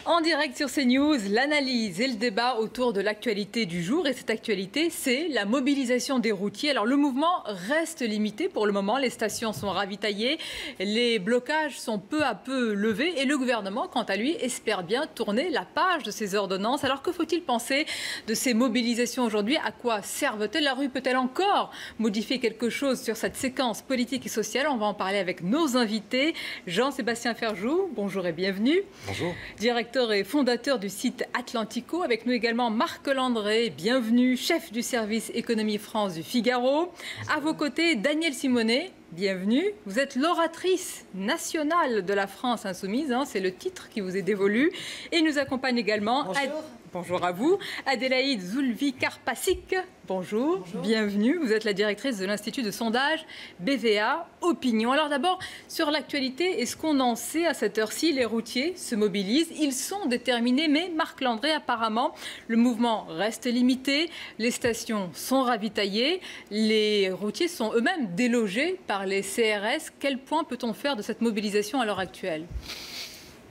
En direct sur CNews, l'analyse et le débat autour de l'actualité du jour. Et cette actualité, c'est la mobilisation des routiers. Alors le mouvement reste limité pour le moment. Les stations sont ravitaillées, les blocages sont peu à peu levés. Et le gouvernement, quant à lui, espère bien tourner la page de ces ordonnances. Alors que faut-il penser de ces mobilisations aujourd'hui? À quoi servent-elles? La rue peut-elle encore modifier quelque chose sur cette séquence politique et sociale? On va en parler avec nos invités. Jean-Sébastien Ferjou, bonjour et bienvenue. Bonjour. Directeur et fondateur du site Atlantico. Avec nous également Marc Landré, bienvenue, chef du service Économie France du Figaro. À vos côtés, Danielle Simonet, bienvenue. Vous êtes l'oratrice nationale de la France insoumise, c'est le titre qui vous est dévolu. Et nous accompagne également... Bonjour. Bonjour à vous. Adélaïde Zulvi-Karpasic, bonjour, bienvenue. Vous êtes la directrice de l'Institut de sondage BVA Opinion. Alors d'abord, sur l'actualité, est-ce qu'on en sait à cette heure-ci? Les routiers se mobilisent, ils sont déterminés, mais Marc Landré, apparemment, le mouvement reste limité, les stations sont ravitaillées, les routiers sont eux-mêmes délogés par les CRS. Quel point peut-on faire de cette mobilisation à l'heure actuelle?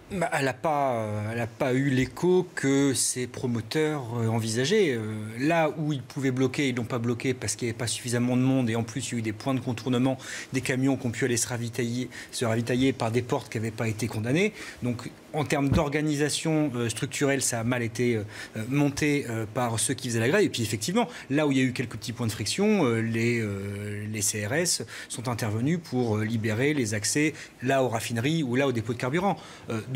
Elle n'a pas eu l'écho que ses promoteurs envisageaient. Là où ils pouvaient bloquer, ils ne l'ont pas bloqué parce qu'il n'y avait pas suffisamment de monde. Et en plus, il y a eu des points de contournement, des camions qui ont pu aller se ravitailler par des portes qui n'avaient pas été condamnées. Donc, en termes d'organisation structurelle, ça a mal été monté par ceux qui faisaient la grève. Et puis, effectivement, là où il y a eu quelques petits points de friction, les CRS sont intervenus pour libérer les accès là aux raffineries ou là aux dépôts de carburant.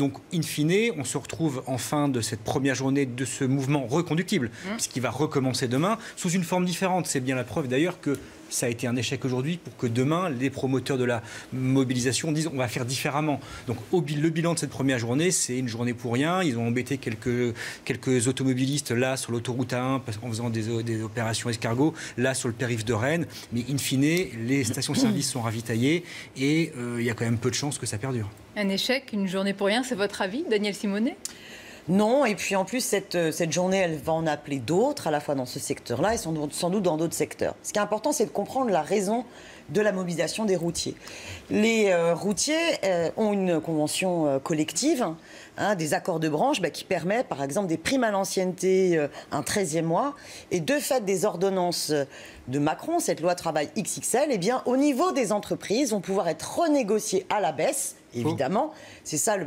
Donc, in fine, on se retrouve en fin de cette première journée de ce mouvement reconductible, puisqu'il va recommencer demain, sous une forme différente. C'est bien la preuve d'ailleurs que ça a été un échec aujourd'hui pour que demain, les promoteurs de la mobilisation disent on va faire différemment. Donc le bilan de cette première journée, c'est une journée pour rien. Ils ont embêté quelques automobilistes là sur l'autoroute A1 en faisant des opérations escargot, là sur le périph' de Rennes. Mais in fine, les stations-service sont ravitaillées et il y a quand même peu de chances que ça perdure. Un échec, une journée pour rien, c'est votre avis, Danielle Simonet? Non, et puis en plus, cette journée, elle va en appeler d'autres, à la fois dans ce secteur-là et sans doute dans d'autres secteurs. Ce qui est important, c'est de comprendre la raison de la mobilisation des routiers. Les routiers ont une convention collective, des accords de branche qui permettent, par exemple, des primes à l'ancienneté, un 13e mois, et de fait des ordonnances de Macron, cette loi travail XXL, eh bien, au niveau des entreprises, vont pouvoir être renégociées à la baisse. Évidemment, c'est ça le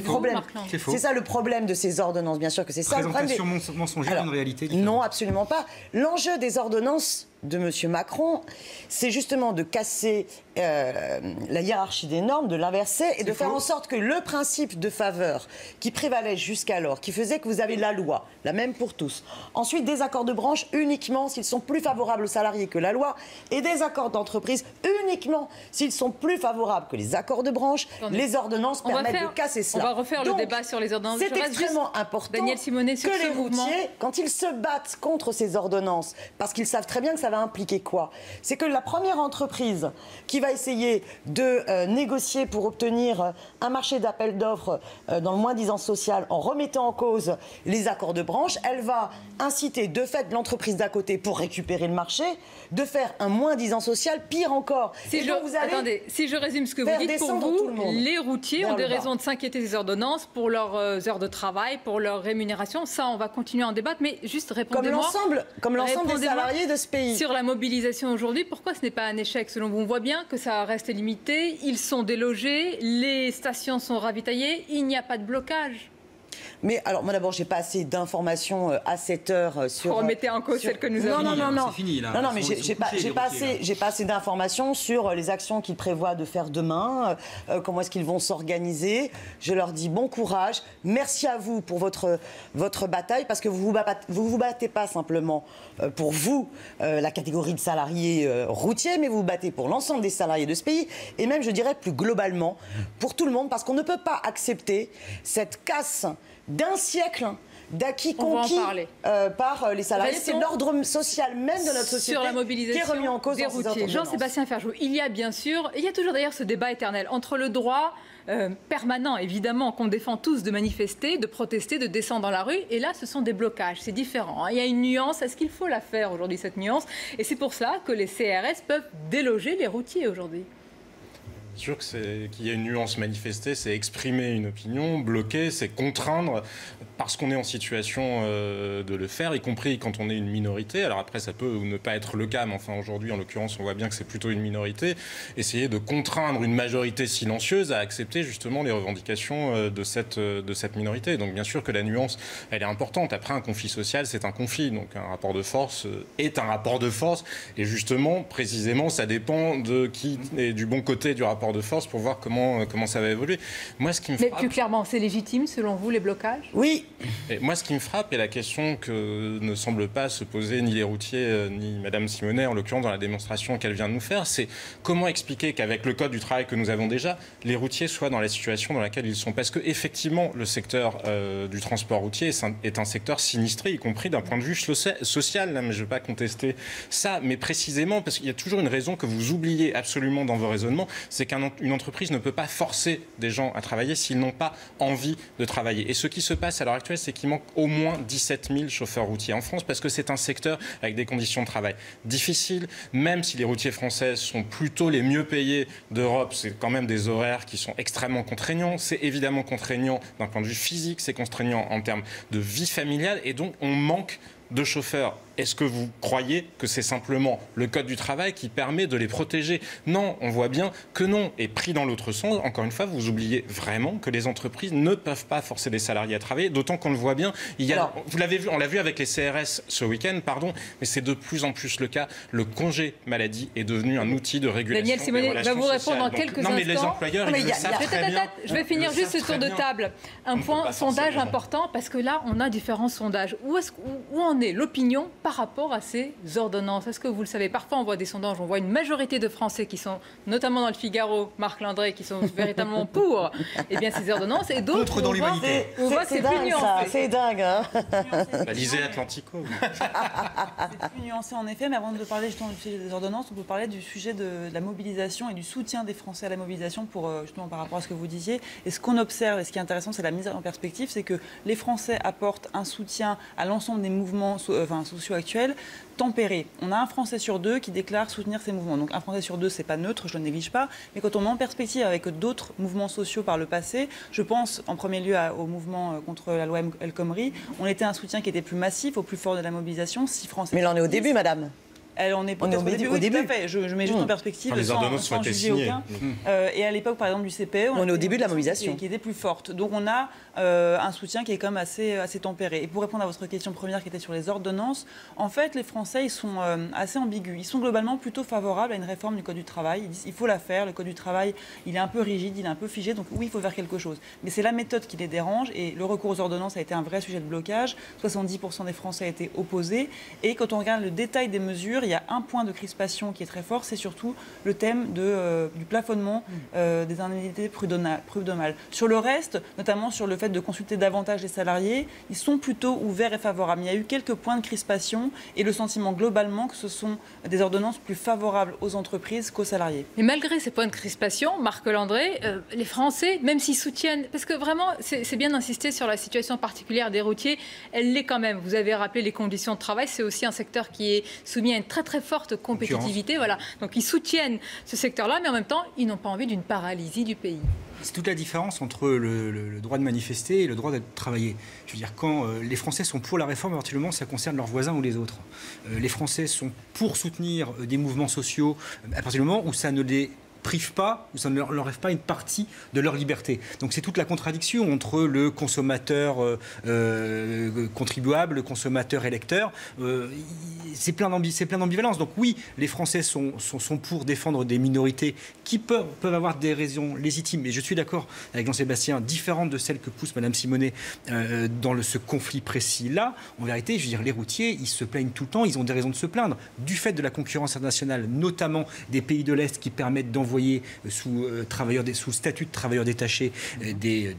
problème. C'est ça le problème de ces ordonnances, bien sûr que c'est ça. Présentation mensongère d'une réalité différente. Non, absolument pas. L'enjeu des ordonnances de M. Macron, c'est justement de casser la hiérarchie des normes, de l'inverser et de faire en sorte que le principe de faveur qui prévalait jusqu'alors, qui faisait que vous avez la loi, la même pour tous, ensuite des accords de branche uniquement s'ils sont plus favorables aux salariés que la loi, et des accords d'entreprise uniquement s'ils sont plus favorables que les accords de branche, les ordonnances permettent de casser cela. On va refaire le débat sur les ordonnances. C'est extrêmement important Danielle Simonet, sur que les mouvement. routiers, quand ils se battent contre ces ordonnances, parce qu'ils savent très bien que ça va impliquer quoi? C'est que la première entreprise qui va essayer de négocier pour obtenir un marché d'appel d'offres dans le moins-disant social en remettant en cause les accords de branche, elle va inciter de fait l'entreprise d'à côté pour récupérer le marché, de faire un moins-disant social, pire encore. Si je résume ce que vous dites, pour vous, les routiers ont des raisons de s'inquiéter des ordonnances pour leurs heures de travail, pour leur rémunération. Ça, on va continuer à en débattre, mais juste répondez-moi. Comme l'ensemble des salariés de ce pays. Sur la mobilisation aujourd'hui, pourquoi ce n'est pas un échec selon vous? On voit bien que ça reste limité, ils sont délogés, les stations sont ravitaillées, il n'y a pas de blocage. Mais alors, moi d'abord, j'ai pas assez d'informations à cette heure sur... Vous remettez en cause celle que nous avons. Non, c'est fini, là. Non, mais j'ai pas assez d'informations sur les actions qu'ils prévoient de faire demain, comment est-ce qu'ils vont s'organiser. Je leur dis bon courage, merci à vous pour votre bataille, parce que vous vous battez pas simplement pour vous, la catégorie de salariés routiers, mais vous vous battez pour l'ensemble des salariés de ce pays, et même, je dirais, plus globalement, pour tout le monde, parce qu'on ne peut pas accepter cette casse d'un siècle d'acquis conquis par les salariés. C'est l'ordre social même de notre société qui est remis en cause des routiers. Jean-Sébastien Ferjou, il y a toujours d'ailleurs ce débat éternel entre le droit permanent, évidemment, qu'on défend tous de manifester, de protester, de descendre dans la rue, et là, ce sont des blocages, c'est différent. Il y a une nuance, est-ce qu'il faut la faire aujourd'hui, cette nuance? Et c'est pour ça que les CRS peuvent déloger les routiers aujourd'hui. C'est sûr qu'il y a une nuance manifestée, c'est exprimer une opinion, bloquer, c'est contraindre parce qu'on est en situation de le faire, y compris quand on est une minorité. Alors après, ça peut ou ne pas être le cas, mais enfin aujourd'hui, en l'occurrence, on voit bien que c'est plutôt une minorité. Essayer de contraindre une majorité silencieuse à accepter justement les revendications de cette minorité. Donc bien sûr que la nuance, elle est importante. Après, un conflit social, c'est un conflit. Donc un rapport de force est un rapport de force. Et justement, précisément, ça dépend de qui est du bon côté du rapport de force pour voir comment ça va évoluer. Moi, ce qui me frappe... Mais plus clairement, c'est légitime selon vous les blocages ? Oui. Et moi, ce qui me frappe est la question que ne semble pas se poser ni les routiers ni Madame Simonet, en l'occurrence dans la démonstration qu'elle vient de nous faire, c'est comment expliquer qu'avec le code du travail que nous avons déjà, les routiers soient dans la situation dans laquelle ils sont. Parce que effectivement, le secteur du transport routier est un secteur sinistré, y compris d'un point de vue social. Là, mais je ne vais pas contester ça, mais précisément parce qu'il y a toujours une raison que vous oubliez absolument dans vos raisonnements, c'est qu'une entreprise ne peut pas forcer des gens à travailler s'ils n'ont pas envie de travailler. Et ce qui se passe à l'heure actuelle, c'est qu'il manque au moins 17 000 chauffeurs routiers en France parce que c'est un secteur avec des conditions de travail difficiles. Même si les routiers français sont plutôt les mieux payés d'Europe, c'est quand même des horaires qui sont extrêmement contraignants. C'est évidemment contraignant d'un point de vue physique, c'est contraignant en termes de vie familiale et donc on manque de chauffeurs. Est-ce que vous croyez que c'est simplement le code du travail qui permet de les protéger? Non, on voit bien que non. Et pris dans l'autre sens, encore une fois, vous oubliez vraiment que les entreprises ne peuvent pas forcer les salariés à travailler, d'autant qu'on le voit bien. Vous l'avez vu, on l'a vu avec les CRS ce week-end, mais c'est de plus en plus le cas. Le congé maladie est devenu un outil de régulation. Daniel Simonet va vous répondre dans quelques instants. Non, mais les employeurs, ils le savent très bien. Je vais finir juste ce tour de table. Un point sondage important, parce que là, on a différents sondages. Où en est l'opinion par rapport à ces ordonnances? Est-ce que vous le savez? Parfois, on voit des sondages, on voit une majorité de Français qui sont, notamment dans le Figaro, Marc Landré, qui sont véritablement pour ces ordonnances, et d'autres, contre dans l'humanité. On voit que c'est plus nuancé. C'est dingue, hein. Lisez Atlantico. C'est plus nuancé, en effet, mais avant de parler justement du sujet des ordonnances, on peut parler du sujet de la mobilisation et du soutien des Français à la mobilisation pour, justement, par rapport à ce que vous disiez. Et ce qu'on observe, et ce qui est intéressant, c'est la mise en perspective, c'est que les Français apportent un soutien à l'ensemble des mouvements sociaux actuels tempéré. On a un Français sur deux qui déclare soutenir ces mouvements. Donc un Français sur deux, c'est pas neutre, je ne néglige pas. Mais quand on met en perspective avec d'autres mouvements sociaux par le passé, je pense en premier lieu au mouvement contre la loi El Khomri, on était un soutien qui était plus massif, au plus fort de la mobilisation. 6 Français. Mais là, on est au début, madame. On est au début. Tout à fait. Je mets juste en perspective les ordonnances sans juger aucun. Et à l'époque, par exemple, du CPE, on est au début de la mobilisation. Qui était plus forte. Donc on a un soutien qui est quand même assez tempéré. Et pour répondre à votre question première qui était sur les ordonnances, en fait, les Français, ils sont assez ambigus. Ils sont globalement plutôt favorables à une réforme du Code du travail. Ils disent il faut la faire. Le Code du travail, il est un peu rigide, il est un peu figé. Donc oui, il faut faire quelque chose. Mais c'est la méthode qui les dérange. Et le recours aux ordonnances a été un vrai sujet de blocage. 70% des Français étaient opposés. Et quand on regarde le détail des mesures, il y a un point de crispation qui est très fort, c'est surtout le thème du plafonnement des indemnités prud'homales. Sur le reste, notamment sur le fait de consulter davantage les salariés, ils sont plutôt ouverts et favorables. Il y a eu quelques points de crispation et le sentiment globalement que ce sont des ordonnances plus favorables aux entreprises qu'aux salariés. Mais malgré ces points de crispation, Marc Landré, les Français, même s'ils soutiennent, parce que vraiment, c'est bien d'insister sur la situation particulière des routiers, elle l'est quand même. Vous avez rappelé les conditions de travail, c'est aussi un secteur qui est soumis à une très très forte compétitivité. Voilà. Donc ils soutiennent ce secteur-là, mais en même temps, ils n'ont pas envie d'une paralysie du pays. C'est toute la différence entre le droit de manifester et le droit de travailler. Je veux dire, quand les Français sont pour la réforme, à partir du moment où ça concerne leurs voisins ou les autres. Les Français sont pour soutenir des mouvements sociaux à partir du moment où ça ne les prive pas, ou ça ne leur enlève pas une partie de leur liberté. Donc c'est toute la contradiction entre le consommateur contribuable, le consommateur électeur. C'est plein d'ambivalence. Donc oui, les Français sont pour défendre des minorités qui peuvent avoir des raisons légitimes. Et je suis d'accord avec Jean-Sébastien, différentes de celles que pousse Mme Simonet dans ce conflit précis-là. En vérité, je veux dire, les routiers, ils se plaignent tout le temps, ils ont des raisons de se plaindre. Du fait de la concurrence internationale, notamment des pays de l'Est qui permettent d'envoyer sous statut de travailleurs détachés des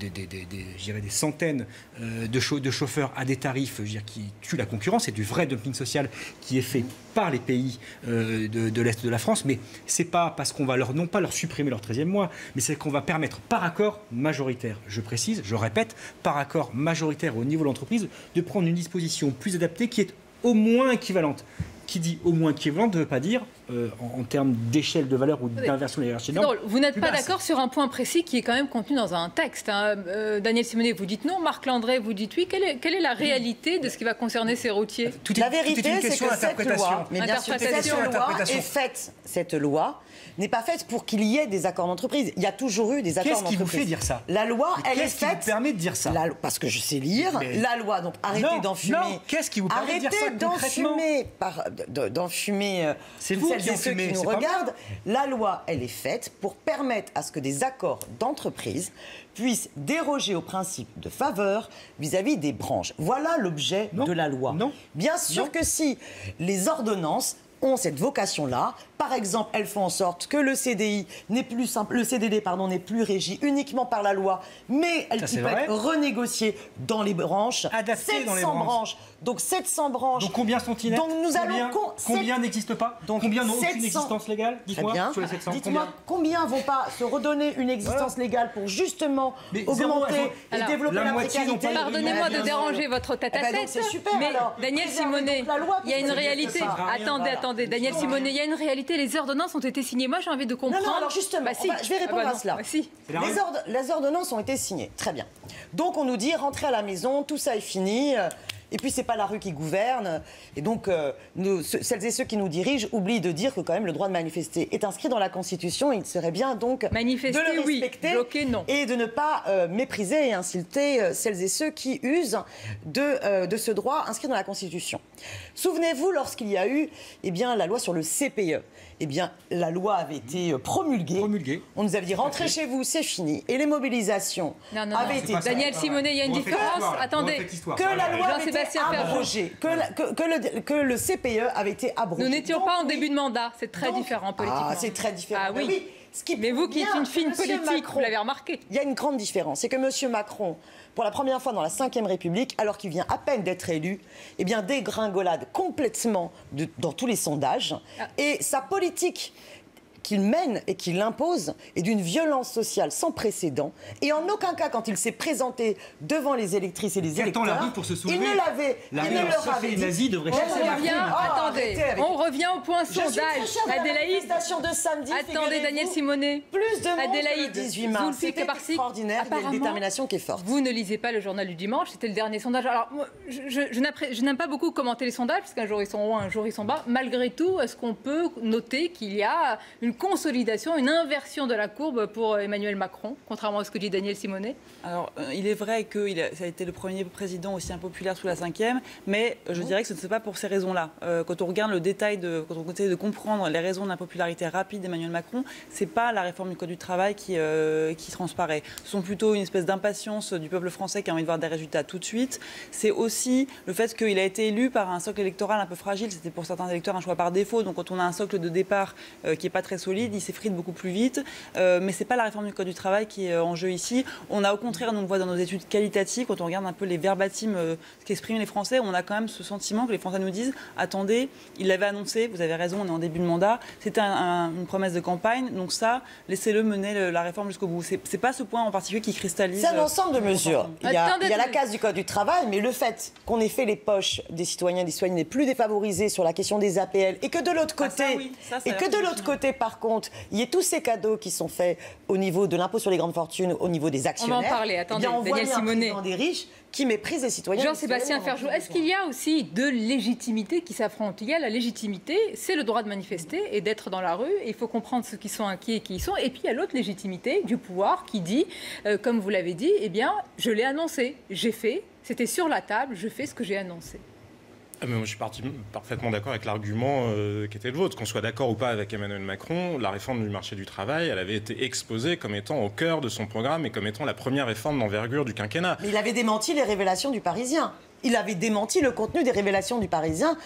centaines de chauffeurs à des tarifs qui tuent la concurrence. C'est du vrai dumping social qui est fait par les pays de l'Est de la France. Mais ce n'est pas parce qu'on va non pas leur supprimer leur 13e mois, mais c'est qu'on va permettre par accord majoritaire, je précise, je répète, par accord majoritaire au niveau de l'entreprise, de prendre une disposition plus adaptée qui est au moins équivalente. Qui dit au moins équivalente ne veut pas dire en termes d'échelle de valeur ou d'inversion de la hiérarchie de normes. Vous n'êtes pas d'accord sur un point précis qui est quand même contenu dans un texte. Hein. Daniel Simonet, vous dites non. Marc Landré, vous dites oui. Quelle est la réalité de ce qui va concerner ces routiers? La vérité, c'est que cette loi, mais bien sûr, cette loi n'est pas faite pour qu'il y ait des accords d'entreprise. Il y a toujours eu des accords d'entreprise. Qu'est-ce qui vous fait dire ça? La loi, elle est faite... Qu'est-ce qui vous permet de dire ça? Parce que je sais lire. La loi, donc arrêtez d'enfumer... Non, qu'est-ce qui vous permet de dire ça concrètement? D'enfumer celles et ceux qui nous regardent. La loi, elle est faite pour permettre à ce que des accords d'entreprise puissent déroger au principe de faveur vis-à-vis des branches. Voilà l'objet de la loi. Non. Bien sûr que si les ordonnances ont cette vocation-là. Par exemple, elles font en sorte que le CDI n'est plus simple, le CDD n'est plus régi uniquement par la loi, mais elle peut être renégociée dans les branches. Adaptée dans les branches. Donc 700 branches. Donc combien sont-ils? Donc nous combien n'existent pas? Donc combien n'ont aucune existence légale? Dites-moi sur les 700. Dites-moi combien vont pas se redonner une existence légale pour justement augmenter et développer la précarité. Pardonnez-moi de déranger votre tête-à-tête. C'est super. Mais Daniel Simonet, il y a une réalité. Attendez, Daniel Simonet, il y a une réalité. Les ordonnances ont été signées. Moi, j'ai envie de comprendre. Non, alors justement, je vais répondre à cela. Les ordonnances ont été signées. Très bien. Donc, on nous dit, rentrez à la maison, tout ça est fini. Et puis, c'est pas la rue qui gouverne. Et donc, celles et ceux qui nous dirigent oublient de dire que, quand même, le droit de manifester est inscrit dans la Constitution. Il serait bien, donc, de le respecter et de ne pas mépriser et insulter celles et ceux qui usent de ce droit inscrit dans la Constitution. Souvenez-vous, lorsqu'il y a eu la loi sur le CPE, la loi avait été promulguée. On nous avait dit, rentrez chez vous, c'est fini. Et les mobilisations avaient été... Daniel Simonet, il y a une différence. Attendez. Que la loi avait été abrogée, que le CPE avait été abrogé. Nous n'étions pas en début de mandat. C'est très différent politiquement. C'est très différent. Ah oui. Mais vous qui êtes une fine politique, vous l'avez remarqué. Il y a une grande différence. C'est que M. Macron, pour la première fois dans la Ve République, alors qu'il vient à peine d'être élu, dégringolade complètement dans tous les sondages. Et sa politique qu'il mène et qu'il impose est d'une violence sociale sans précédent. Et en aucun cas, quand il s'est présenté devant les électrices et les électeurs, il ne l'avait dit. On revient au point sondage. Adélaïde, de samedi, attendez, Daniel Simonet. Plus de monde Adélaïde, le 18 mars. C'est extraordinaire. Il y a une détermination qui est forte. Vous ne lisez pas le journal du dimanche. C'était le dernier sondage. Alors, moi, je n'aime pas beaucoup commenter les sondages, parce qu'un jour ils sont hauts, un jour ils sont bas. Malgré tout, est-ce qu'on peut noter qu'il y a une consolidation, une inversion de la courbe pour Emmanuel Macron, contrairement à ce que dit Daniel Simonet? Alors, il est vrai que ça a été le premier président aussi impopulaire sous la Ve, mais je dirais que ce n'est pas pour ces raisons-là. Quand on regarde le détail, quand on essaie de comprendre les raisons de l'impopularité rapide d'Emmanuel Macron, c'est pas la réforme du Code du travail qui transparaît. Ce sont plutôt une espèce d'impatience du peuple français qui a envie de voir des résultats tout de suite. C'est aussi le fait qu'il a été élu par un socle électoral un peu fragile. C'était pour certains électeurs un choix par défaut. Donc quand on a un socle de départ qui n'est pas très solide, il s'effrite beaucoup plus vite. Mais ce n'est pas la réforme du Code du travail qui est en jeu ici. On a au contraire, nous on le voit dans nos études qualitatives, quand on regarde un peu les verbatims qu'expriment les Français, on a quand même ce sentiment que les Français nous disent « Attendez, il l'avait annoncé, vous avez raison, on est en début de mandat, c'était une promesse de campagne, donc ça, laissez-le mener la réforme jusqu'au bout. » C'est pas ce point en particulier qui cristallise... C'est un ensemble de mesures. Il y a la case du Code du travail, mais le fait qu'on ait fait les poches des citoyens et des citoyennes les plus défavorisés sur la question des APL, et que de l'autre côté, par contre, il y ait tous ces cadeaux qui sont faits au niveau de l'impôt sur les grandes fortunes, au niveau des actionnaires. On va en parler. Attendez, on Daniel Simonet. Des riches qui méprisent les citoyens. Jean-Sébastien Ferjou, est-ce qu'il y a aussi de légitimité qui s'affrontent? Il y a la légitimité, c'est le droit de manifester et d'être dans la rue. Il faut comprendre ceux qui sont inquiets et qui y sont. Et puis il y a l'autre légitimité du pouvoir qui dit, comme vous l'avez dit, je l'ai annoncé, j'ai fait, c'était sur la table, je fais ce que j'ai annoncé. Mais moi, je suis parfaitement d'accord avec l'argument qui était le vôtre. Qu'on soit d'accord ou pas avec Emmanuel Macron, la réforme du marché du travail, elle avait été exposée comme étant au cœur de son programme et comme étant la première réforme d'envergure du quinquennat. Mais il avait démenti les révélations du Parisien. Il avait démenti le contenu des révélations du Parisien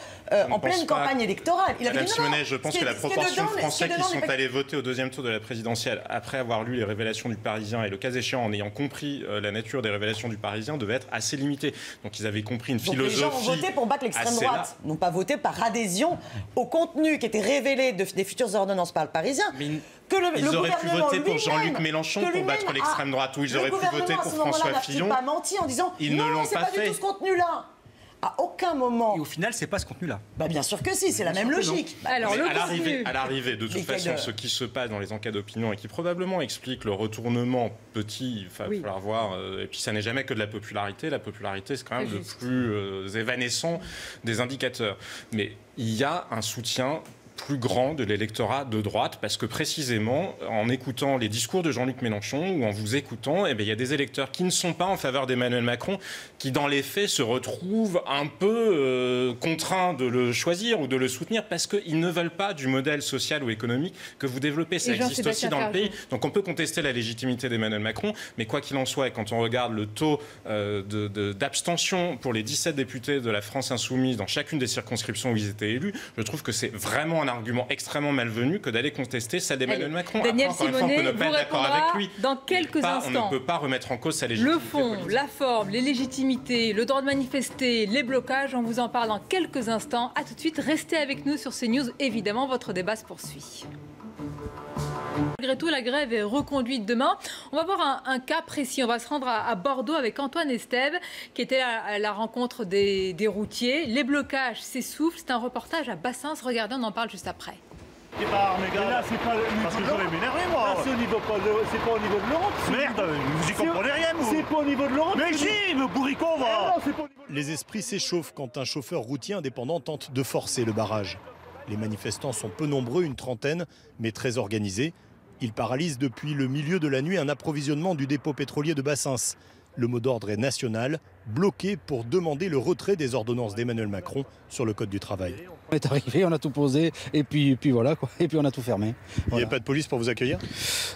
en pleine campagne électorale. Madame Simonet, je pense que la proportion de Français qui sont allés voter au deuxième tour de la présidentielle après avoir lu les révélations du Parisien et le cas échéant en ayant compris la nature des révélations du Parisien devait être assez limitée. Donc ils avaient compris une philosophie. Les gens ont voté pour battre l'extrême droite, n'ont pas voté par adhésion au contenu qui était révélé des futures ordonnances par le Parisien. Ils auraient pu voter pour Jean-Luc Mélenchon pour battre l'extrême droite, ou ils auraient pu voter pour François Fillon. Pas menti en disant ils ne l'ont pas fait. Du tout ce contenu-là. À aucun moment. Et au final, c'est pas ce contenu-là. Bah bien sûr que si, c'est la même logique. Alors, le à l'arrivée, de toute façon, ce qui se passe dans les enquêtes d'opinion et qui probablement explique le retournement petit, il va falloir voir, et puis ça n'est jamais que de la popularité. La popularité, c'est quand même le plus évanescent des indicateurs. Mais il y a un soutien plus grand de l'électorat de droite, parce que précisément, en écoutant les discours de Jean-Luc Mélenchon ou en vous écoutant, il y a des électeurs qui ne sont pas en faveur d'Emmanuel Macron, qui dans les faits se retrouvent un peu contraints de le choisir ou de le soutenir parce qu'ils ne veulent pas du modèle social ou économique que vous développez. Ça existe aussi dans le pays. Donc on peut contester la légitimité d'Emmanuel Macron, mais quoi qu'il en soit, et quand on regarde le taux d'abstention pour les 17 députés de la France insoumise dans chacune des circonscriptions où ils étaient élus, je trouve que c'est vraiment un argument extrêmement malvenu que d'aller contester ça d'Emmanuel Macron. Daniel Après, encore Simonet une fois, on peut ne pas être d'accord avec lui. Dans quelques instants. On ne peut pas remettre en cause sa légitimité. Le fond, la forme, les légitimités, le droit de manifester, les blocages, on vous en parle dans quelques instants. A tout de suite, restez avec nous sur CNews. Évidemment, votre débat se poursuit. Malgré tout, la grève est reconduite demain. On va voir un cas précis. On va se rendre à Bordeaux avec Antoine Estève, qui était à la rencontre des routiers. Les blocages s'essoufflent. C'est un reportage à Bassins. Regardez, on en parle juste après. Mais là, c'est pas parce que j'aurais m'énervé, moi. Là, c'est pas au niveau de l'Europe. Merde, vous y comprenez rien, vous. C'est pas au niveau de l'Europe. Mais si, me bourricot, va. Les esprits s'échauffent quand un chauffeur routier indépendant tente de forcer le barrage. Les manifestants sont peu nombreux, une trentaine, mais très organisés. Ils paralysent depuis le milieu de la nuit un approvisionnement du dépôt pétrolier de Bassins. Le mot d'ordre est national, bloqué pour demander le retrait des ordonnances d'Emmanuel Macron sur le Code du travail. On est arrivé, on a tout posé et puis voilà quoi. Et puis on a tout fermé. Il n'y a pas de police pour vous accueillir ?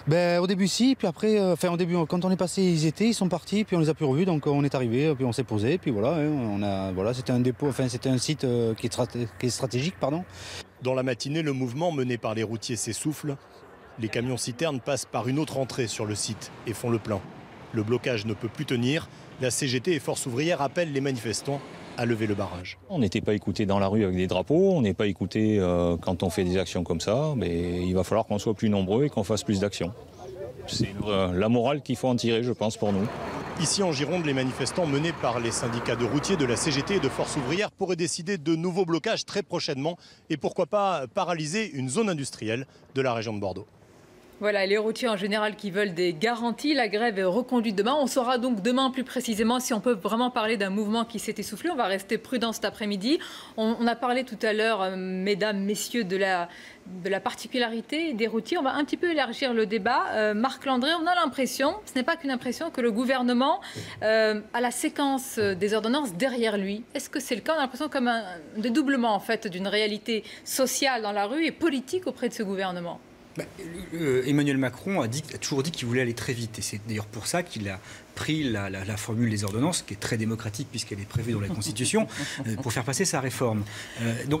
Au début si, puis après, au début quand on est passé, ils sont partis, puis on les a plus revus, donc on est arrivé, puis on s'est posé, puis voilà, c'était un dépôt, c'était un site qui est stratégique, pardon. Dans la matinée, le mouvement mené par les routiers s'essouffle. Les camions citernes passent par une autre entrée sur le site et font le plein. Le blocage ne peut plus tenir. La CGT et Force ouvrière appellent les manifestants à lever le barrage. On n'était pas écoutés dans la rue avec des drapeaux, on n'est pas écoutés quand on fait des actions comme ça, mais il va falloir qu'on soit plus nombreux et qu'on fasse plus d'actions. C'est la morale qu'il faut en tirer, je pense, pour nous. Ici en Gironde, les manifestants menés par les syndicats de routiers de la CGT et de Force ouvrière pourraient décider de nouveaux blocages très prochainement et pourquoi pas paralyser une zone industrielle de la région de Bordeaux. Voilà, les routiers en général qui veulent des garanties. La grève est reconduite demain. On saura donc demain plus précisément si on peut vraiment parler d'un mouvement qui s'est essoufflé. On va rester prudent cet après-midi. On a parlé tout à l'heure, mesdames, messieurs, de la particularité des routiers. On va un petit peu élargir le débat. Marc Landré, on a l'impression, ce n'est pas qu'une impression, que le gouvernement a la séquence des ordonnances derrière lui. Est-ce que c'est le cas? On a l'impression comme un dédoublement en fait d'une réalité sociale dans la rue et politique auprès de ce gouvernement. Emmanuel Macron a toujours dit qu'il voulait aller très vite. Et c'est d'ailleurs pour ça qu'il a pris la formule des ordonnances, qui est très démocratique puisqu'elle est prévue dans la Constitution, pour faire passer sa réforme.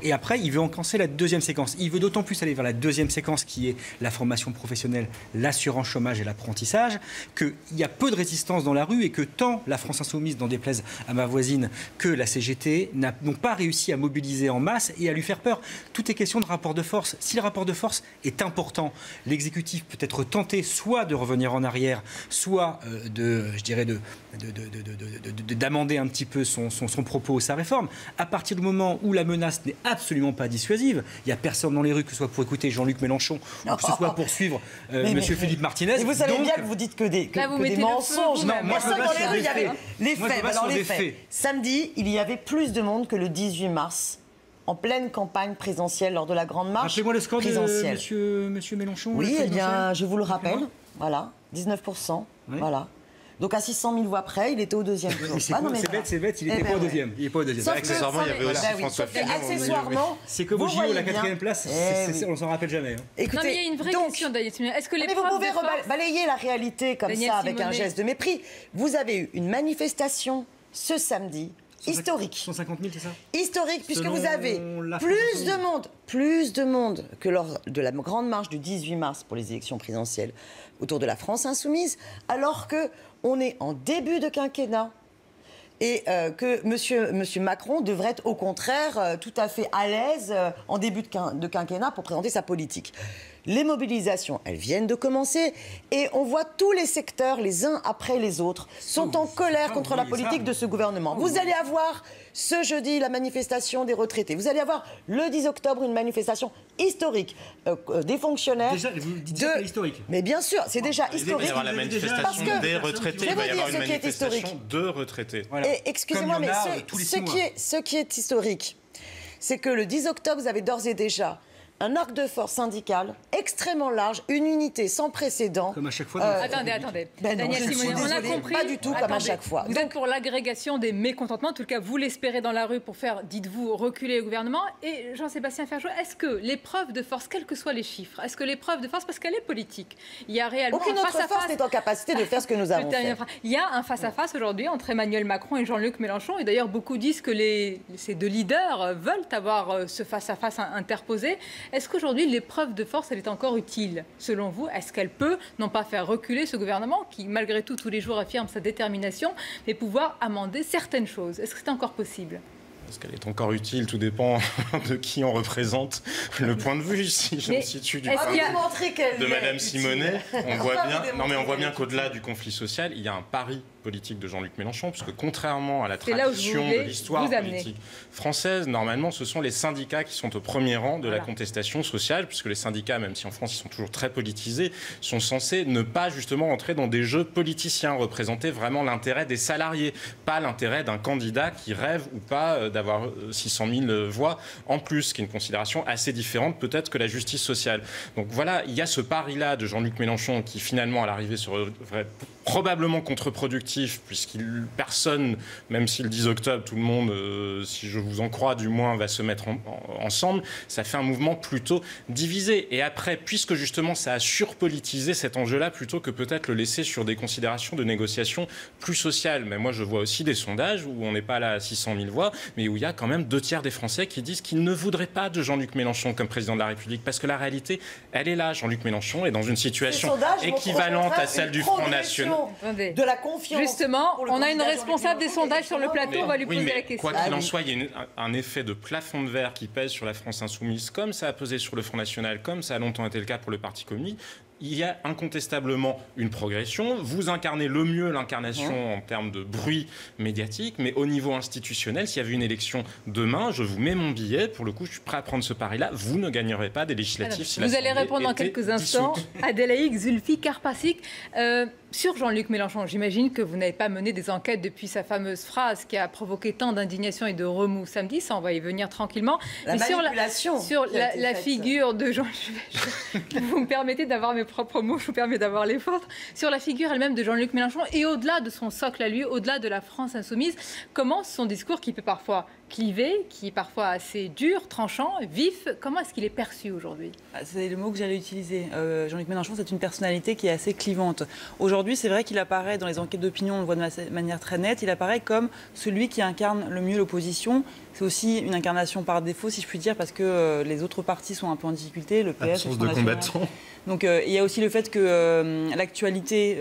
Et après, il veut encancer la deuxième séquence. Il veut d'autant plus aller vers la deuxième séquence qui est la formation professionnelle, l'assurance chômage et l'apprentissage, qu'il y a peu de résistance dans la rue et que tant la France Insoumise, n'en déplaise à ma voisine, que la CGT n'ont pas réussi à mobiliser en masse et à lui faire peur. Tout est question de rapport de force. Si le rapport de force est important, l'exécutif peut être tenté soit de revenir en arrière, soit d'amender un petit peu son propos, sa réforme. À partir du moment où la menace n'est absolument pas dissuasive, il n'y a personne dans les rues, que ce soit pour écouter Jean-Luc Mélenchon ou que ce soit pour suivre Philippe Martinez. Et vous savez bien que vous dites que des mensonges. Non, moi, je me base sur il y avait les faits. Alors les faits. Samedi, il y avait plus de monde que le 18 mars. En pleine campagne présidentielle lors de la grande marche. Rappelez-moi le score présidentielle. de monsieur Mélenchon. Oui, eh bien, je vous le rappelle. Voilà, 19%. Oui. Voilà. Donc à 600 000 voix près, il était au deuxième tour. C'est bête, il n'était pas au deuxième. Il n'est pas au deuxième. Accessoirement, il y avait aussi François Fillon. Accessoirement, c'est comme au JO, la quatrième place, on ne s'en rappelle jamais. Écoutez, non, mais il y a une vraie question, Daniel Simonet. Est-ce que les vous pouvez balayer la réalité comme ça avec un geste de mépris. Vous avez eu une manifestation ce samedi. Historique. 150 000, c'est ça? Historique, puisque vous avez plus de monde que lors de la grande marche du 18 mars pour les élections présidentielles autour de la France Insoumise, alors qu'on est en début de quinquennat et que monsieur Macron devrait être au contraire tout à fait à l'aise en début de quinquennat pour présenter sa politique. Les mobilisations, elles viennent de commencer et on voit tous les secteurs, les uns après les autres, sont en colère contre la politique de ce gouvernement. Vous allez avoir ce jeudi la manifestation des retraités. Vous allez avoir le 10 octobre une manifestation historique des fonctionnaires. Déjà, vous dites c'est historique. Mais bien sûr, c'est déjà historique. Il va y avoir la manifestation des retraités, il va y avoir une manifestation de retraités. Voilà. Et excusez-moi, mais ce qui est historique, c'est que le 10 octobre, vous avez d'ores et déjà un arc de force syndical extrêmement large, une unité sans précédent. Comme à chaque fois. Attendez. Daniel Simonet, on a compris. Pas du tout comme à chaque fois. Vous êtes pour l'agrégation des mécontentements. En tout cas, vous l'espérez dans la rue pour faire, dites-vous, reculer le gouvernement. Et Jean-Sébastien Ferjou, est-ce que l'épreuve de force, quels que soient les chiffres, est-ce que l'épreuve de force, parce qu'elle est politique, il y a réellement aucune autre force n'est en capacité de faire ce que nous avons fait. Il y a un face-à-face aujourd'hui entre Emmanuel Macron et Jean-Luc Mélenchon. Et d'ailleurs, beaucoup disent que ces deux leaders veulent avoir ce face-à-face interposé. Est-ce qu'aujourd'hui, l'épreuve de force, elle est encore utile, selon vous? Est-ce qu'elle peut, non pas faire reculer ce gouvernement, qui, malgré tout, tous les jours affirme sa détermination, mais pouvoir amender certaines choses? Est-ce que c'est encore possible? Est-ce qu'elle est encore utile? Tout dépend de qui en représente le point de vue. Si je me situe du point de vue de Madame Simonet, on voit bien qu'au-delà du conflit social, il y a un pari politique de Jean-Luc Mélenchon, puisque contrairement à la tradition de l'histoire politique française, normalement, ce sont les syndicats qui sont au premier rang de la contestation sociale, puisque les syndicats, même si en France ils sont toujours très politisés, sont censés ne pas justement entrer dans des jeux politiciens, représenter vraiment l'intérêt des salariés, pas l'intérêt d'un candidat qui rêve ou pas d'avoir 600 000 voix en plus, ce qui est une considération assez différente peut-être que la justice sociale. Donc voilà, il y a ce pari-là de Jean-Luc Mélenchon qui finalement à l'arrivée serait probablement contre-productif, puisqu'il personne, même si le 10 octobre, tout le monde, si je vous en crois du moins, va se mettre ensemble, ça fait un mouvement plutôt divisé. Et après, puisque justement ça a surpolitisé cet enjeu-là, plutôt que peut-être le laisser sur des considérations de négociation plus sociales. Mais moi je vois aussi des sondages où on n'est pas là à 600 000 voix, mais où il y a quand même 2/3 des Français qui disent qu'ils ne voudraient pas de Jean-Luc Mélenchon comme président de la République, parce que la réalité, elle est là. Jean-Luc Mélenchon est dans une situation équivalente à celle du Front National. De la confiance. Justement, on a une responsable des sondages sur le plateau, on va lui poser la question. Quoi qu'il en soit, il y a un effet de plafond de verre qui pèse sur la France insoumise, comme ça a pesé sur le Front National, comme ça a longtemps été le cas pour le Parti communiste. Il y a incontestablement une progression. Vous incarnez le mieux l'incarnation en termes de bruit médiatique, mais au niveau institutionnel, s'il y avait une élection demain, je vous mets mon billet. Pour le coup, je suis prêt à prendre ce pari-là. Vous ne gagnerez pas des législatives si vous allez répondre dans quelques instants. Adélaïde Zulfi-Karpasic. Sur Jean-Luc Mélenchon, j'imagine que vous n'avez pas mené des enquêtes depuis sa fameuse phrase qui a provoqué tant d'indignation et de remous samedi. Ça, on va y venir tranquillement. Mais sur la figure de Jean... Vous me permettez d'avoir mes propres mots, je vous permets d'avoir les vôtres. Sur la figure elle-même de Jean-Luc Mélenchon et au-delà de son socle à lui, au-delà de la France insoumise, comment son discours qui peut parfois clivé, qui est parfois assez dur, tranchant, vif, comment est-ce qu'il est perçu aujourd'hui? C'est le mot que j'allais utiliser. Jean-Luc Mélenchon, c'est une personnalité qui est assez clivante. Aujourd'hui, c'est vrai qu'il apparaît dans les enquêtes d'opinion, on le voit de manière très nette, il apparaît comme celui qui incarne le mieux l'opposition. C'est aussi une incarnation par défaut, si je puis dire, parce que les autres partis sont un peu en difficulté, le PS, absence de combattants. Donc il y a aussi le fait que l'actualité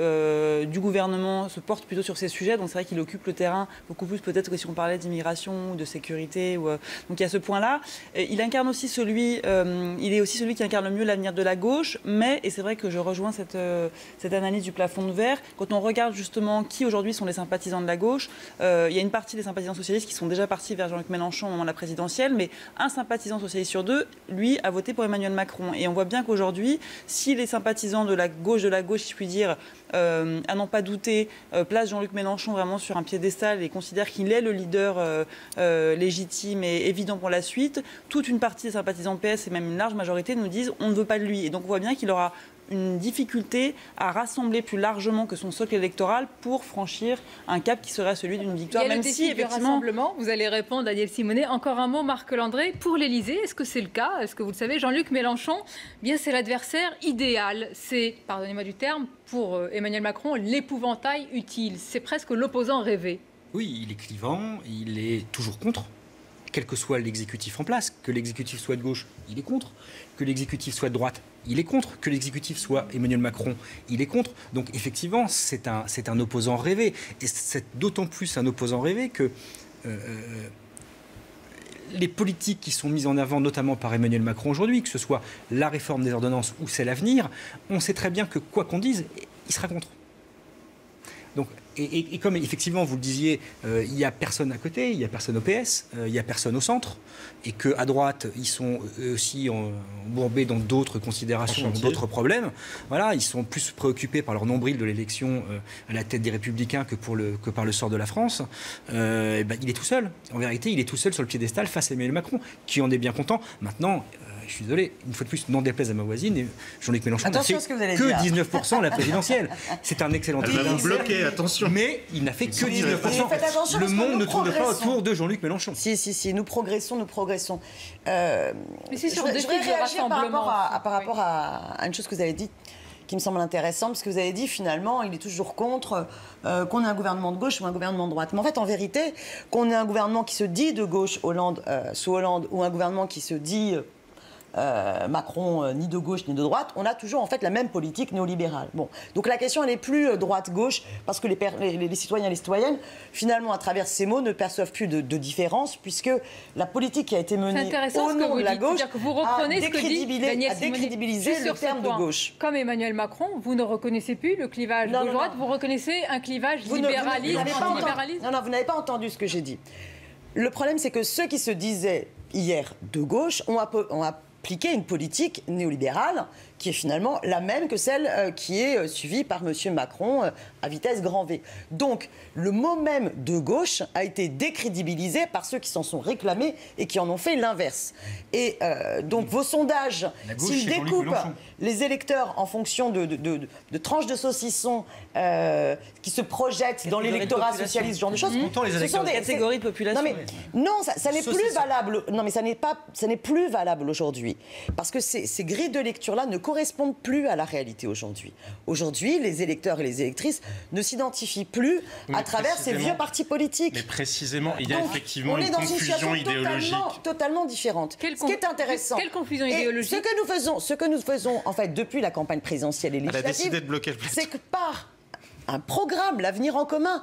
du gouvernement se porte plutôt sur ces sujets. Donc c'est vrai qu'il occupe le terrain beaucoup plus peut-être que si on parlait d'immigration ou de sécurité. Donc il y a ce point-là. Il incarne aussi il est aussi celui qui incarne le mieux l'avenir de la gauche. Mais, et c'est vrai que je rejoins cette analyse du plafond de verre, quand on regarde justement qui aujourd'hui sont les sympathisants de la gauche, il y a une partie des sympathisants socialistes qui sont déjà partis vers Jean-Luc Mélenchon au moment de la présidentielle, mais un sympathisant socialiste sur deux, lui, a voté pour Emmanuel Macron. Et on voit bien qu'aujourd'hui, si les sympathisants de la gauche, si je puis dire, à n'en pas douter, place Jean-Luc Mélenchon vraiment sur un piédestal et considère qu'il est le leader légitime et évident pour la suite, toute une partie des sympathisants PS et même une large majorité nous disent on ne veut pas de lui. Et donc on voit bien qu'il aura une difficulté à rassembler plus largement que son socle électoral pour franchir un cap qui serait celui d'une victoire. Il y a même le défi si effectivement, rassemblement. Vous allez répondre, Daniel Simonet. Encore un mot, Marc Landré, pour l'Élysée. Est-ce que c'est le cas? Est-ce que vous le savez, Jean-Luc Mélenchon, bien c'est l'adversaire idéal. C'est, pardonnez-moi du terme, pour Emmanuel Macron, l'épouvantail utile. C'est presque l'opposant rêvé. Oui, il est clivant, il est toujours contre. Quel que soit l'exécutif en place, que l'exécutif soit de gauche, il est contre, que l'exécutif soit de droite, il est contre, que l'exécutif soit Emmanuel Macron, il est contre. Donc effectivement, c'est un opposant rêvé. Et c'est d'autant plus un opposant rêvé que les politiques qui sont mises en avant, notamment par Emmanuel Macron aujourd'hui, que ce soit la réforme des ordonnances ou celle à venir, on sait très bien que quoi qu'on dise, il sera contre. Donc, et comme effectivement vous le disiez, il n'y a personne à côté, il n'y a personne au PS, il n'y a personne au centre, et qu'à droite, ils sont eux aussi embourbés dans d'autres considérations, dans d'autres problèmes. Voilà, ils sont plus préoccupés par leur nombril de l'élection à la tête des Républicains que par le sort de la France. Il est tout seul. En vérité, il est tout seul sur le piédestal face à Emmanuel Macron, qui en est bien content. Maintenant, je suis désolé, une fois de plus, n'en déplaise à ma voisine, Jean-Luc Mélenchon n'a fait que 19% à la présidentielle. C'est un excellent Elle va vous bloquer, attention. Mais il n'a fait que 19%. Le monde ne tourne pas autour de Jean-Luc Mélenchon. Si, nous progressons. Mais c'est sur des voudrais réagir par rapport à une chose que vous avez dit, qui me semble intéressante, parce que vous avez dit finalement, il est toujours contre qu'on ait un gouvernement de gauche ou un gouvernement de droite. Mais en fait, en vérité, qu'on ait un gouvernement qui se dit de gauche, sous Hollande, ou un gouvernement qui se dit Macron, ni de gauche ni de droite, on a toujours en fait la même politique néolibérale. Bon, donc la question elle n'est plus droite-gauche, parce que les citoyens et les citoyennes, finalement, à travers ces mots, ne perçoivent plus de différence, puisque la politique qui a été menée au nom de la gauche a décrédibilisé le terme de gauche. Comme Emmanuel Macron, vous ne reconnaissez plus le clivage gauche-droite, vous reconnaissez un clivage libéralisme-antilibéralisme. Non, vous n'avez pas entendu ce que j'ai dit. Le problème, c'est que ceux qui se disaient hier de gauche ont appliqué une politique néolibérale qui est finalement la même que celle qui est suivie par M. Macron à vitesse grand V. Donc, le mot même de gauche a été décrédibilisé par ceux qui s'en sont réclamés et qui en ont fait l'inverse. Et donc, vos sondages, s'ils découpent les électeurs en fonction de tranches de saucisson qui se projettent dans l'électorat socialiste, ce genre de choses, ce sont des catégories de population. Non, ça n'est plus valable. Non, mais ça n'est plus valable aujourd'hui. Parce que ces grilles de lecture-là ne correspondent plus à la réalité aujourd'hui. Aujourd'hui, les électeurs et les électrices ne s'identifient plus à travers ces vieux partis politiques. Mais précisément, il y a effectivement une confusion idéologique totalement différente. Ce qui est intéressant. Quelle confusion idéologique? Ce que nous faisons en fait depuis la campagne présidentielle et législative, c'est que par un programme, l'avenir en commun,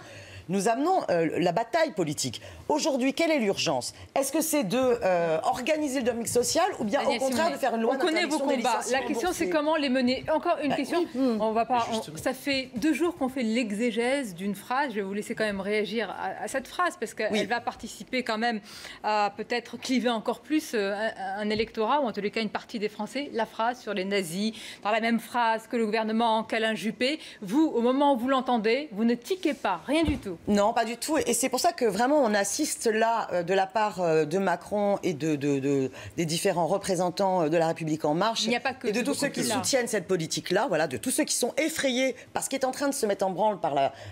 nous amenons la bataille politique. Aujourd'hui, quelle est l'urgence? Est-ce que c'est d'organiser le dumping social ou bien au contraire de faire une loi d'interdiction des licenciements boursiers? La question, c'est comment les mener. Encore une question. Oui. On va pas. Ça fait 2 jours qu'on fait l'exégèse d'une phrase. Je vais vous laisser quand même réagir à cette phrase parce qu'elle va participer quand même à peut-être cliver encore plus un électorat ou en tous les cas une partie des Français. La phrase sur les nazis, dans la même phrase que le gouvernement qu'Alain Juppé. Vous, au moment où vous l'entendez, vous ne tiquez pas, rien du tout. Non, pas du tout. Et c'est pour ça que vraiment on assiste là, de la part de Macron et des différents représentants de La République En Marche, et de tous ceux qui soutiennent cette politique-là, voilà, de tous ceux qui sont effrayés par ce qui est en train de se mettre en branle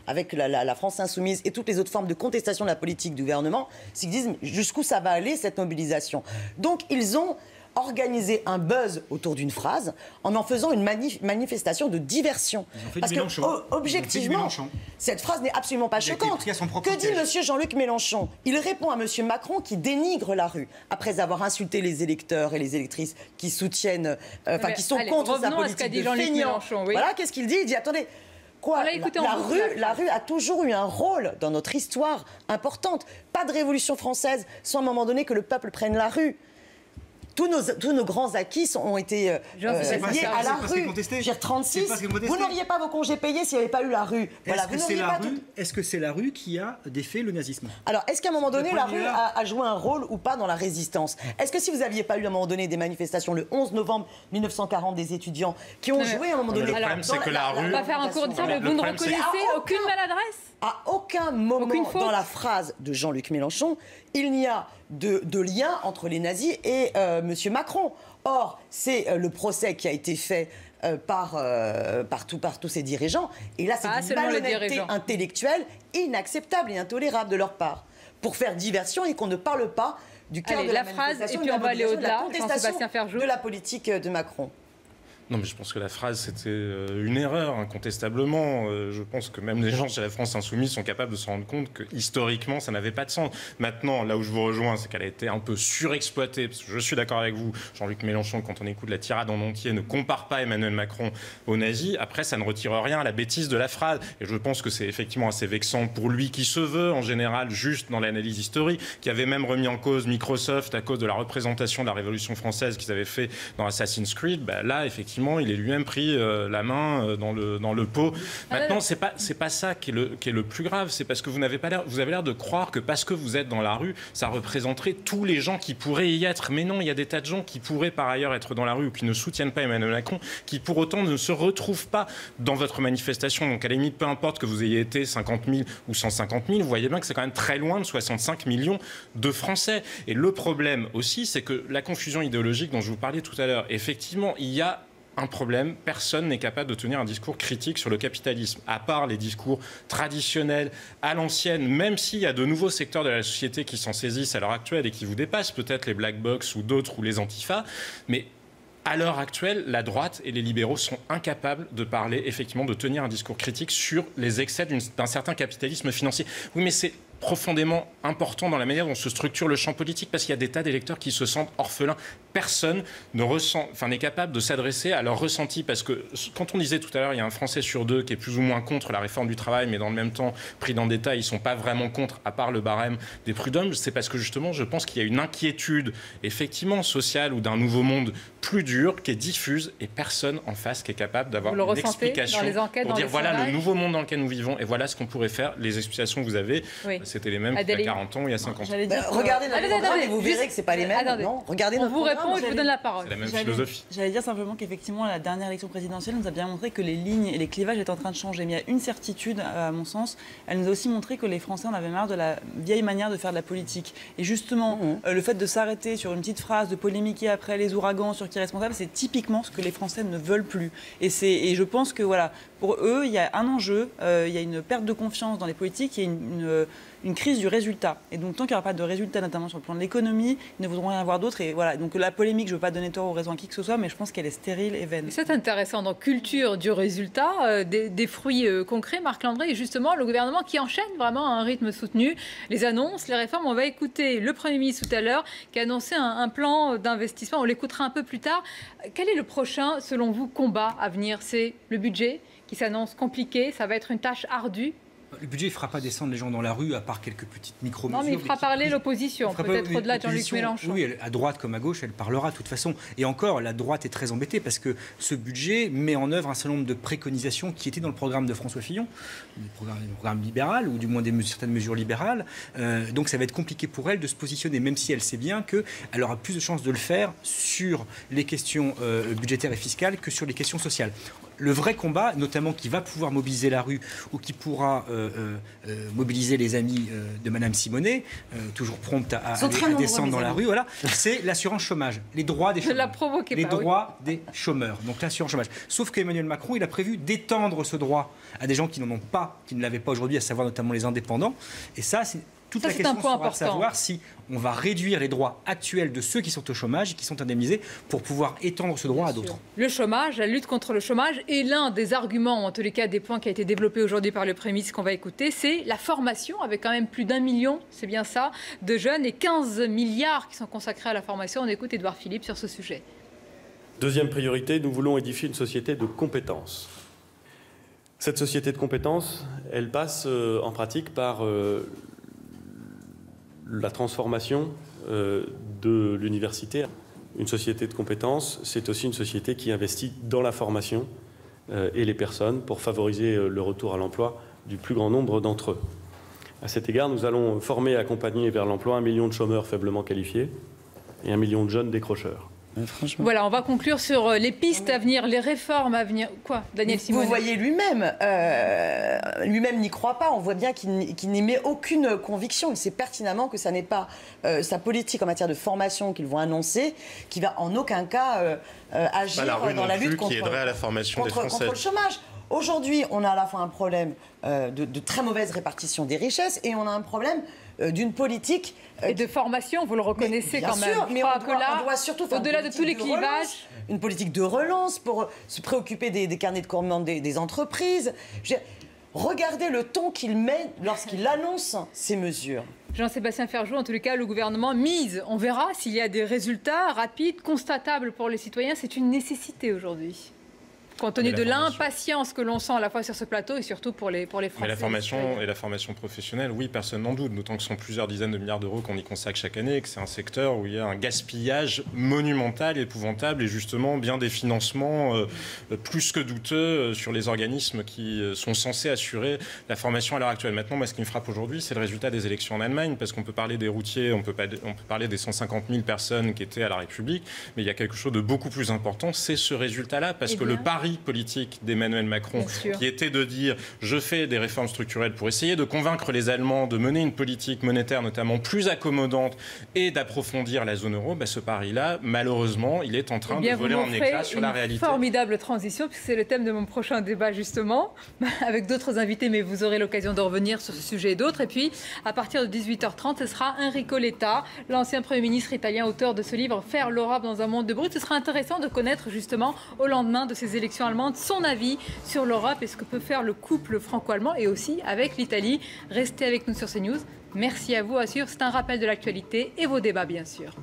avec la France Insoumise et toutes les autres formes de contestation de la politique du gouvernement, c'est qu'ils disent jusqu'où ça va aller cette mobilisation. Donc ils ont organiser un buzz autour d'une phrase en faisant une manifestation de diversion. Parce que, objectivement, cette phrase n'est absolument pas choquante. Que dit M. Jean-Luc Mélenchon? Il répond à M. Macron qui dénigre la rue après avoir insulté les électeurs et les électrices qui soutiennent, qui sont contre sa politique de feignant. Voilà, qu'est-ce qu'il dit? Il dit, attendez, quoi, la rue a toujours eu un rôle dans notre histoire importante. Pas de Révolution française sans à un moment donné que le peuple prenne la rue. Tous nos grands acquis ont été liés à la rue. J'ai 36. Vous n'auriez pas vos congés payés s'il n'y avait pas eu la rue. Voilà, est-ce que c'est la rue qui a défait le nazisme? Alors, est-ce qu'à un moment donné, la rue a joué un rôle ou pas dans la résistance? Est-ce que si vous n'aviez pas eu à un moment donné des manifestations le 11 novembre 1940 des étudiants qui ont joué à un moment donné... Le problème, c'est que la rue... On va faire un cours de ça, mais vous ne reconnaissez aucune maladresse? À aucun moment dans la phrase de Jean-Luc Mélenchon, il n'y a de lien entre les nazis et M. Macron. Or, c'est le procès qui a été fait par tous ces dirigeants. Et là, c'est une malhonnêteté intellectuelle inacceptable et intolérable de leur part. Pour faire diversion et qu'on ne parle pas du cœur de la manifestation, phrase, et puis on va aller au-delà, de la contestation de la politique de Macron. Non, mais je pense que la phrase, c'était une erreur, incontestablement. Je pense que même les gens chez la France Insoumise sont capables de se rendre compte que, historiquement, ça n'avait pas de sens. Maintenant, là où je vous rejoins, c'est qu'elle a été un peu surexploitée, parce que je suis d'accord avec vous, Jean-Luc Mélenchon, quand on écoute la tirade en entier, ne compare pas Emmanuel Macron aux nazis. Après, ça ne retire rien à la bêtise de la phrase. Et je pense que c'est effectivement assez vexant pour lui, qui se veut, en général, juste dans l'analyse historique, qui avait même remis en cause Microsoft à cause de la représentation de la Révolution française qu'ils avaient fait dans Assassin's Creed. Là, effectivement, il est lui-même pris la main dans le pot. Maintenant, c'est pas ça qui est le plus grave. C'est parce que vous avez l'air de croire que parce que vous êtes dans la rue, ça représenterait tous les gens qui pourraient y être. Mais non, il y a des tas de gens qui pourraient par ailleurs être dans la rue ou qui ne soutiennent pas Emmanuel Macron, qui pour autant ne se retrouvent pas dans votre manifestation. Donc à la limite, peu importe que vous ayez été 50 000 ou 150 000, vous voyez bien que c'est quand même très loin de 65 millions de Français. Et le problème aussi, c'est que la confusion idéologique dont je vous parlais tout à l'heure, effectivement, il y a un problème, personne n'est capable de tenir un discours critique sur le capitalisme, à part les discours traditionnels, à l'ancienne, même s'il y a de nouveaux secteurs de la société qui s'en saisissent à l'heure actuelle et qui vous dépassent, peut-être les Black Blocs ou d'autres, ou les Antifa, mais à l'heure actuelle, la droite et les libéraux sont incapables de parler, effectivement, de tenir un discours critique sur les excès d'un certain capitalisme financier. Oui, mais c'est profondément important dans la manière dont se structure le champ politique, parce qu'il y a des tas d'électeurs qui se sentent orphelins. Personne n'est capable de s'adresser à leur ressenti, parce que quand on disait tout à l'heure, il y a un Français sur deux qui est plus ou moins contre la réforme du travail, mais dans le même temps, pris dans le détail, ils ne sont pas vraiment contre, à part le barème des prud'hommes. C'est parce que justement, je pense qu'il y a une inquiétude, effectivement, sociale ou d'un nouveau monde plus dur, qui est diffuse, et personne en face qui est capable d'avoir une explication pour dire voilà le nouveau monde dans lequel nous vivons, et voilà ce qu'on pourrait faire. Les explications que vous avez, c'était les mêmes qu'il y a 40 ans ou il y a 50 ans. Regardez notre programme et vous verrez que ce n'est pas les mêmes. Non, regardez notre programme. On vous répond et je vous donne la parole. C'est la même philosophie. J'allais dire simplement qu'effectivement, la dernière élection présidentielle nous a bien montré que les lignes et les clivages étaient en train de changer. Mais il y a une certitude, à mon sens, elle nous a aussi montré que les Français en avaient marre de la vieille manière de faire de la politique. Et justement, le fait de s'arrêter sur une petite phrase, de polémiquer après les ouragans sur qui est responsable, c'est typiquement ce que les Français ne veulent plus. Et je pense que voilà, pour eux, il y a un enjeu, il y a une perte de confiance dans les politiques, il y a une crise du résultat. Et donc, tant qu'il n'y aura pas de résultat, notamment sur le plan de l'économie, ils ne voudront rien avoir d'autre. Et voilà, donc la polémique, je ne veux pas donner tort ou raison à qui que ce soit, mais je pense qu'elle est stérile et vaine. C'est intéressant. Donc, culture du résultat, des fruits concrets. Marc Landry, et justement, le gouvernement qui enchaîne vraiment à un rythme soutenu. Les annonces, les réformes, on va écouter le Premier ministre tout à l'heure qui a annoncé un plan d'investissement. On l'écoutera un peu plus tard. Quel est le prochain, selon vous, combat à venir? C'est le budget qui s'annonce compliqué. Ça va être une tâche ardue. Le budget ne fera pas descendre les gens dans la rue, à part quelques petites micro-mesures. Non, mais il fera parler l'opposition, peut-être au-delà de Jean-Luc Mélenchon. Oui, à droite comme à gauche, elle parlera de toute façon. Et encore, la droite est très embêtée parce que ce budget met en œuvre un certain nombre de préconisations qui étaient dans le programme de François Fillon, le programme libéral, ou du moins certaines mesures libérales. Donc ça va être compliqué pour elle de se positionner, même si elle sait bien qu'elle aura plus de chances de le faire sur les questions budgétaires et fiscales que sur les questions sociales. Le vrai combat, notamment qui va pouvoir mobiliser la rue ou qui pourra mobiliser les amis de Madame Simonet, toujours prompte à descendre dans la rue, voilà, c'est l'assurance chômage, les droits des chômeurs. Droits des chômeurs, donc l'assurance chômage. Sauf qu'Emmanuel Macron, il a prévu d'étendre ce droit à des gens qui n'en ont pas, qui ne l'avaient pas aujourd'hui, à savoir notamment les indépendants. Et ça, c'est toute la question sera de savoir si on va réduire les droits actuels de ceux qui sont au chômage et qui sont indemnisés pour pouvoir étendre ce droit à d'autres. Le chômage, la lutte contre le chômage, et l'un des arguments, en tous les cas des points qui a été développé aujourd'hui par le Premier ministre qu'on va écouter, c'est la formation, avec quand même plus d'1 million, c'est bien ça, de jeunes et 15 milliards qui sont consacrés à la formation. On écoute Édouard Philippe sur ce sujet. Deuxième priorité, nous voulons édifier une société de compétences. Cette société de compétences, elle passe en pratique par la transformation de l'université. Une société de compétences, c'est aussi une société qui investit dans la formation et les personnes pour favoriser le retour à l'emploi du plus grand nombre d'entre eux. À cet égard, nous allons former et accompagner vers l'emploi 1 million de chômeurs faiblement qualifiés et 1 million de jeunes décrocheurs. Voilà, on va conclure sur les pistes à venir, les réformes à venir. Quoi, Daniel Simonet? Vous voyez lui-même n'y croit pas. On voit bien qu'il n'émet aucune conviction. Il sait pertinemment que ça n'est pas sa politique en matière de formation qu'ils vont annoncer, qui va en aucun cas agir dans la lutte contre qui aiderait à la formation des Français. Contre le chômage. Aujourd'hui, on a à la fois un problème de très mauvaise répartition des richesses et on a un problème d'une politique... et de formation, vous le reconnaissez quand même. Mais on doit surtout faire au-delà de tous les clivages... une politique de relance pour se préoccuper des carnets de commande des entreprises. Regardez le ton qu'il met lorsqu'il annonce ces mesures. Jean-Sébastien Ferjou, en tous les cas, le gouvernement mise. On verra s'il y a des résultats rapides, constatables pour les citoyens. C'est une nécessité aujourd'hui, compte tenu de l'impatience que l'on sent à la fois sur ce plateau et surtout pour les Français. Mais la formation professionnelle, oui, personne n'en doute, d'autant que ce sont plusieurs dizaines de milliards d'euros qu'on y consacre chaque année et que c'est un secteur où il y a un gaspillage monumental, épouvantable, et justement bien des financements plus que douteux sur les organismes qui sont censés assurer la formation à l'heure actuelle. Maintenant, moi, ce qui me frappe aujourd'hui, c'est le résultat des élections en Allemagne, parce qu'on peut parler des routiers, on peut parler des 150 000 personnes qui étaient à la République, mais il y a quelque chose de beaucoup plus important, c'est ce résultat-là, parce que le pari politique d'Emmanuel Macron, qui était de dire je fais des réformes structurelles pour essayer de convaincre les Allemands de mener une politique monétaire notamment plus accommodante et d'approfondir la zone euro, ce pari-là, malheureusement, il est en train de voler en éclats sur la réalité. Formidable transition, puisque c'est le thème de mon prochain débat justement, avec d'autres invités, mais vous aurez l'occasion de revenir sur ce sujet et d'autres. Et puis, à partir de 18h30, ce sera Enrico Letta, l'ancien Premier ministre italien, auteur de ce livre « Faire l'Europe dans un monde de brut ». Ce sera intéressant de connaître justement, au lendemain de ces élections allemande, son avis sur l'Europe et ce que peut faire le couple franco-allemand et aussi avec l'Italie. Restez avec nous sur CNews. Merci à vous à suivre. C'est un rappel de l'actualité et vos débats, bien sûr.